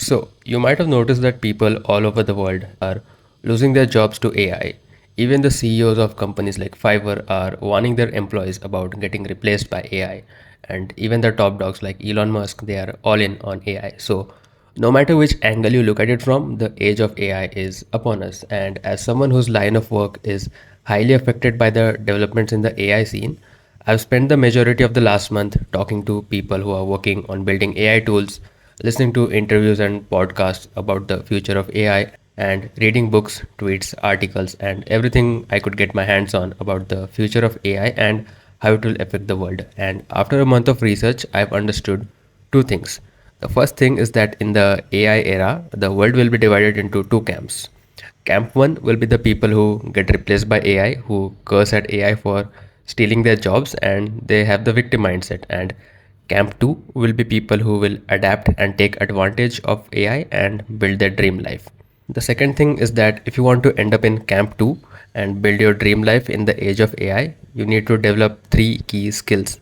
So, you might have noticed that people all over the world are losing their jobs to AI. Even the CEOs of companies like Fiverr are warning their employees about getting replaced by AI. And even the top dogs like Elon Musk, they are all in on AI. So, no matter which angle you look at it from, the age of AI is upon us. And as someone whose line of work is highly affected by the developments in the AI scene, I've spent the majority of the last month talking to people who are working on building AI tools, listening to interviews and podcasts about the future of AI, and reading books, tweets, articles, and everything I could get my hands on about the future of AI and how it will affect the world. And after a month of research, I've understood two things. The first thing is that in the AI era, the world will be divided into two camps. Camp 1 will be the people who get replaced by AI, who curse at AI for stealing their jobs and they have the victim mindset. And Camp 2 will be people who will adapt and take advantage of AI and build their dream life. The second thing is that if you want to end up in Camp 2 and build your dream life in the age of AI, you need to develop three key skills.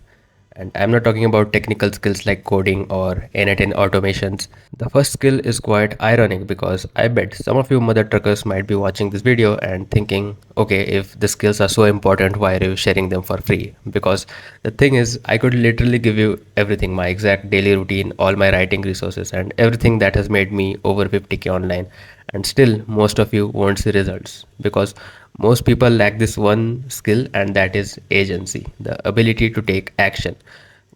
And I'm not talking about technical skills like coding or N8N automations. The first skill is quite ironic because I bet some of you mother truckers might be watching this video and thinking, okay, if the skills are so important, why are you sharing them for free? Because the thing is, I could literally give you everything, my exact daily routine, all my writing resources, and everything that has made me over 50k online. And still, most of you won't see results because most people lack this one skill, and that is agency, the ability to take action.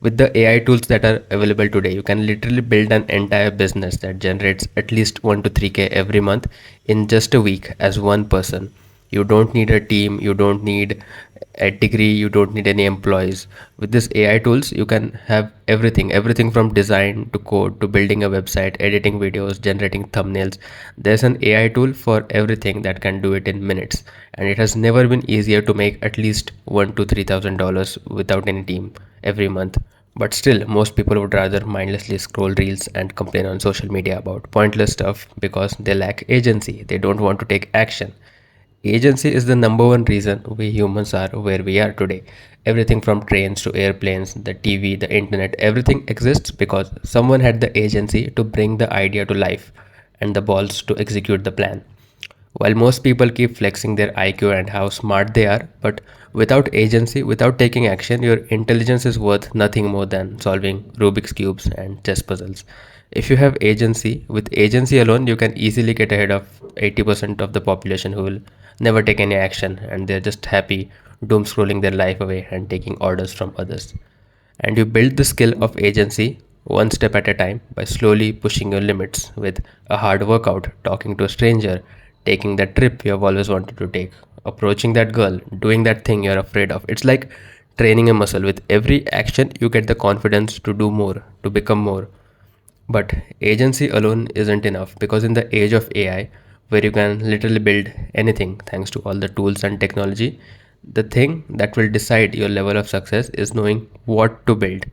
With the AI tools that are available today, you can literally build an entire business that generates at least 1 to 3k every month in just a week as one person. You don't need a team, you don't need a degree, you don't need any employees. With this AI tools, you can have everything from design to code to building a website, editing videos, generating thumbnails. There's an AI tool for everything that can do it in minutes, and it has never been easier to make at least $1 to $3,000 without any team every month. But still, most people would rather mindlessly scroll reels and complain on social media about pointless stuff because they lack agency. They don't want to take action. Agency is the number one reason we humans are where we are today. Everything from trains to airplanes, the TV, the internet, everything exists because someone had the agency to bring the idea to life and the balls to execute the plan. While most people keep flexing their IQ and how smart they are, but without agency, without taking action, your intelligence is worth nothing more than solving Rubik's Cubes and chess puzzles. If you have agency, with agency alone, you can easily get ahead of 80% of the population who will never take any action and they're just happy doom scrolling their life away and taking orders from others. And you build the skill of agency one step at a time by slowly pushing your limits with a hard workout, talking to a stranger, taking that trip you have always wanted to take, approaching that girl, doing that thing you're afraid of. It's like training a muscle. With every action, you get the confidence to do more, to become more. But agency alone isn't enough because in the age of AI, where you can literally build anything thanks to all the tools and technology, the thing that will decide your level of success is knowing what to build.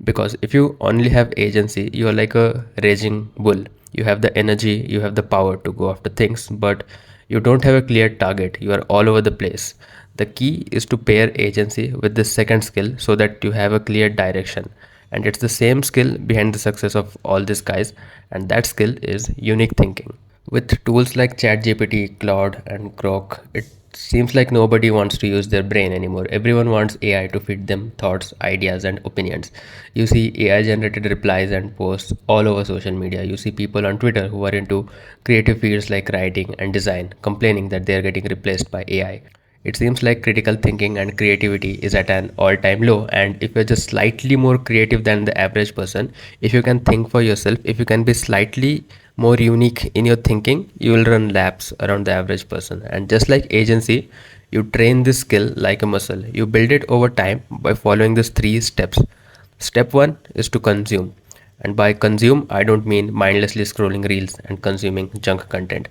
Because if you only have agency, you are like a raging bull. You have the energy, you have the power to go after things, but you don't have a clear target. You are all over the place. The key is to pair agency with this second skill so that you have a clear direction. And it's the same skill behind the success of all these guys, and that skill is unique thinking. With tools like ChatGPT, Claude, and Grok, it seems like nobody wants to use their brain anymore. Everyone wants AI to feed them thoughts, ideas, and opinions. You see AI generated replies and posts all over social media. You see people on Twitter who are into creative fields like writing and design complaining that they are getting replaced by AI. It seems like critical thinking and creativity is at an all time low. And if you're just slightly more creative than the average person, if you can think for yourself, if you can be slightly more unique in your thinking, you will run laps around the average person. And just like agency, you train this skill like a muscle. You build it over time by following these three steps. Step one is to consume. And by consume, I don't mean mindlessly scrolling reels and consuming junk content.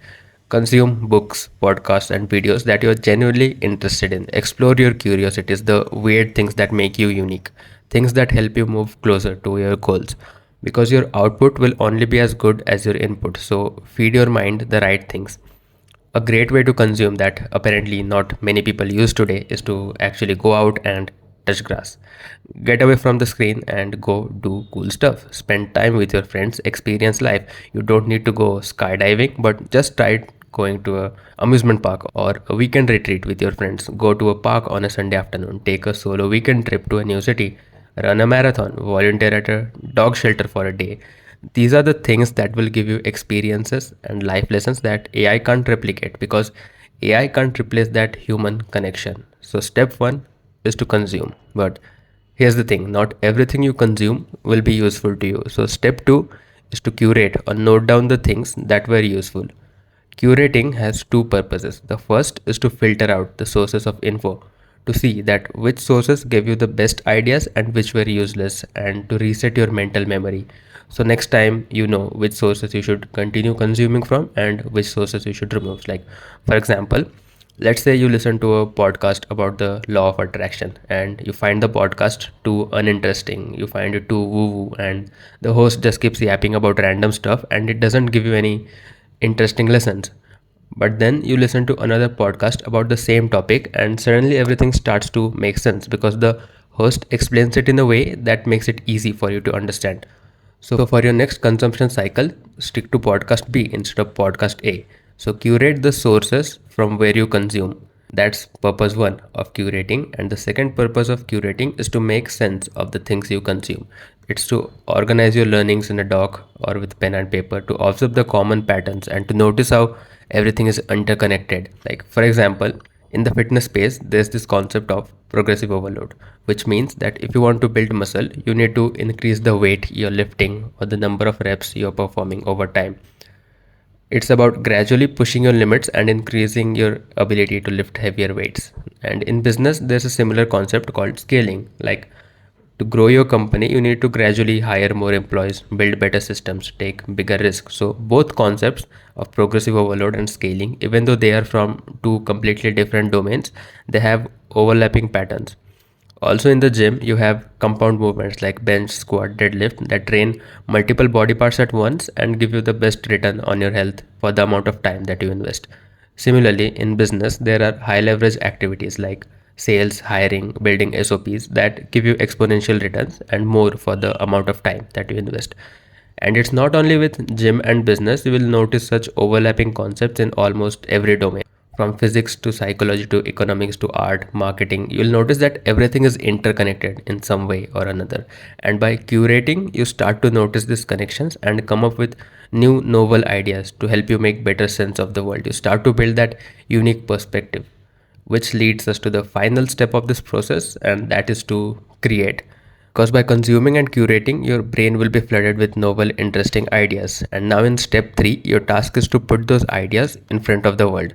Consume books, podcasts, and videos that you're genuinely interested in. Explore your curiosities, the weird things that make you unique, things that help you move closer to your goals. Because your output will only be as good as your input, so feed your mind the right things. A great way to consume that apparently not many people use today is to actually go out and touch grass. Get away from the screen and go do cool stuff. Spend time with your friends, experience life. You don't need to go skydiving, but just try going to a amusement park or a weekend retreat with your friends. Go to a park on a Sunday afternoon. Take a solo weekend trip to a new city. Run a marathon. Volunteer at a dog shelter for a day. These are the things that will give you experiences and life lessons that AI can't replicate, because AI can't replace that human connection. So, step one is to consume. But here's the thing, not everything you consume will be useful to you. So, step two is to curate or note down the things that were useful. Curating has two purposes. The first is to filter out the sources of info, to see that which sources gave you the best ideas and which were useless, and to reset your mental memory. So next time you know which sources you should continue consuming from and which sources you should remove. Like, for example, let's say you listen to a podcast about the law of attraction and you find the podcast too uninteresting, you find it too woo woo, and the host just keeps yapping about random stuff and it doesn't give you any interesting lessons. But then you listen to another podcast about the same topic and suddenly everything starts to make sense because the host explains it in a way that makes it easy for you to understand. So for your next consumption cycle, stick to podcast B instead of podcast A. So curate the sources from where you consume. That's purpose one of curating. And the second purpose of curating is to make sense of the things you consume. It's to organize your learnings in a doc or with pen and paper, to observe the common patterns and to notice how everything is interconnected. Like, for example, in the fitness space, there's this concept of progressive overload, which means that if you want to build muscle, you need to increase the weight you're lifting or the number of reps you're performing over time. It's about gradually pushing your limits and increasing your ability to lift heavier weights. And in business, there's a similar concept called scaling. Like, to grow your company, you need to gradually hire more employees, build better systems, take bigger risks. So, both concepts of progressive overload and scaling, even though they are from two completely different domains, they have overlapping patterns. Also, in the gym, you have compound movements like bench, squat, deadlift that train multiple body parts at once and give you the best return on your health for the amount of time that you invest. Similarly, in business, there are high leverage activities like sales, hiring, building SOPs that give you exponential returns and more for the amount of time that you invest. And it's not only with gym and business, you will notice such overlapping concepts in almost every domain. From physics to psychology to economics to art, marketing, you'll notice that everything is interconnected in some way or another. And by curating, you start to notice these connections and come up with new novel ideas to help you make better sense of the world. You start to build that unique perspective, which leads us to the final step of this process, and that is to create. Because by consuming and curating, your brain will be flooded with novel, interesting ideas. And now, in step 3, your task is to put those ideas in front of the world.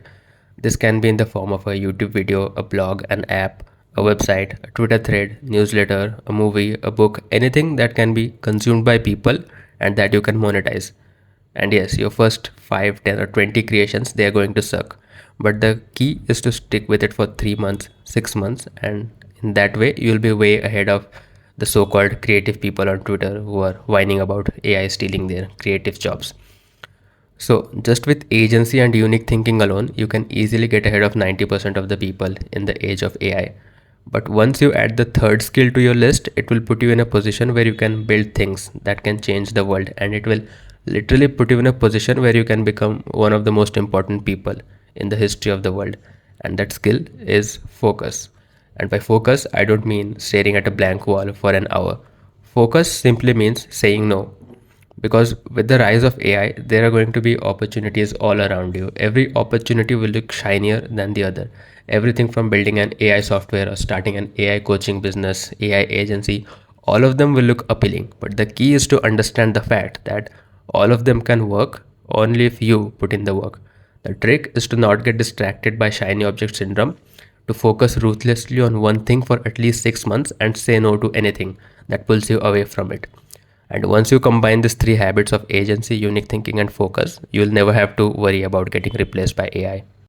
This can be in the form of a YouTube video, a blog, an app, a website, a Twitter thread, newsletter, a movie, a book, anything that can be consumed by people and that you can monetize. And yes, your first 5, 10, or 20 creations, they are going to suck. But the key is to stick with it for 3 months, 6 months, and in that way, you'll be way ahead of the so called creative people on Twitter who are whining about AI stealing their creative jobs. So, just with agency and unique thinking alone, you can easily get ahead of 90% of the people in the age of AI. But once you add the third skill to your list, it will put you in a position where you can build things that can change the world, and it will literally put you in a position where you can become one of the most important people in the history of the world. And that skill is focus. And by focus, I don't mean staring at a blank wall for an hour. Focus simply means saying no, because with the rise of AI, there are going to be opportunities all around you. Every opportunity will look shinier than the other. Everything from building an AI software or starting an AI coaching business, AI agency, all of them will look appealing. But the key is to understand the fact that all of them can work only if you put in the work. The trick is to not get distracted by shiny object syndrome, to focus ruthlessly on one thing for at least 6 months and say no to anything that pulls you away from it. And once you combine these three habits of agency, unique thinking, and focus, you'll never have to worry about getting replaced by AI.